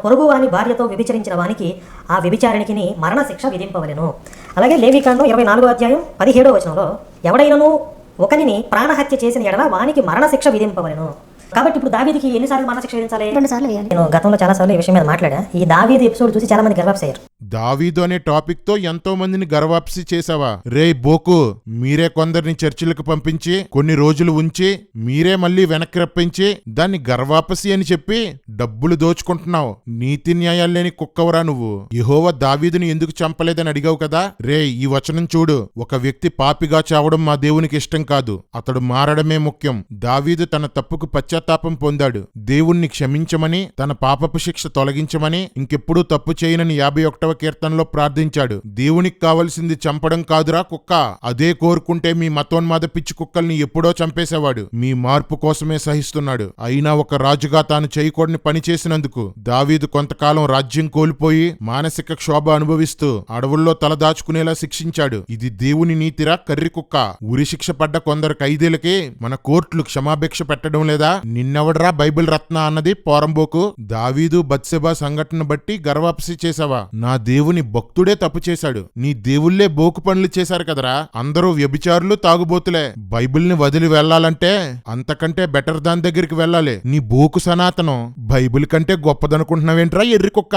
పొరుగువాని భార్యతో వ్యభిచరించిన వానికి ఆ వ్యభిచారిణికిని మరణశిక్ష విధింపవలెను. అలాగే లేవికాండం 24వ అధ్యాయం 17వ వచనంలో ఎవడైనను ఒకనిని ప్రాణహత్య చేసిన ఎడల వానికి మరణశిక్ష విధింపవలెను. కాబట్టి ఇప్పుడు దావీదుకి ఎన్నిసార్లు మరణశిక్ష విధించాలి? 2 సార్లు వేయాలి. నేను గతంలో చాలా సార్లు ఈ విషయం మీద మాట్లాడా. ఈ దావీదు ఎపిసోడ్ చూసి చాలా మంది గర్వాప్స్ అయ్యారు. దావీదు అనే టాపిక్ తో ఎంతో మందిని గర్వాప్సి చేసావా? రే బోకు, మీరే కొందరిని చర్చిలకు పంపించి కొన్ని రోజులు ఉంచి మీరే మళ్ళీ వెనక్కి రప్పించి దాన్ని గర్వాపసి అని చెప్పి డబ్బులు దోచుకుంటున్నావు. నీతి న్యాయాలు లేని కుక్కవరా నువ్వు. యెహోవా దావీదుని ఎందుకు చంపలేదని అడిగావు కదా. రే ఈ వచనం చూడు. ఒక వ్యక్తి పాపిగా చావడం మా దేవునికి ఇష్టం కాదు, అతడు మారడమే ముఖ్యం. దావీదు తన తప్పుకు పశ్చాత్తాపం పొందాడు. దేవుణ్ణి క్షమించమని, తన పాపపు శిక్ష తొలగించమని, ఇంకెప్పుడూ తప్పు చేయనని 51వ కీర్తనలో ప్రార్థించాడు. దేవునికి కావలసింది చంపడం కాదురా కుక్క. అదే కోరుకుంటే మీ మతోన్మాద పిచ్చి కుక్కల్ని ఎప్పుడో చంపేసేవాడు. మీ మార్పు కోసమే సహిస్తున్నాడు. అయినా ఒక రాజుగా తాను చేయకూడని పని చేసినందుకు దావీదు కొంతకాలం రాజ్యం కోల్పోయి మానసిక క్షోభ అనుభవిస్తూ అడవుల్లో తలదాచుకునేలా శిక్షించాడు. ఇది దేవుని నీతిరా కర్రి కుక్క. ఉరిశిక్ష పడ్డ కొందరు ఖైదీలకి మన కోర్టులు క్షమాభిక్ష పెట్టడం లేదా? నిన్నెవడరా బైబిల్ రత్న అన్నది పోరంబోకు. దావీదు బత్సెబా సంఘటన బట్టి గర్వాపసి చేసావా? నా దేవుని భక్తుడే తప్పు చేశాడు. నీ దేవుళ్లే బోకు పనులు చేశారు కదరా. అందరూ వ్యభిచారులు, తాగుబోతులే. బైబిల్ని వదిలి వెళ్లాలంటే అంతకంటే బెటర్ దాని దగ్గరికి వెళ్ళాలి. నీ బోకు సనాతనం బైబిల్ కంటే గొప్పదనుకుంటున్నావేంట్రా ఎర్రి కుక్క?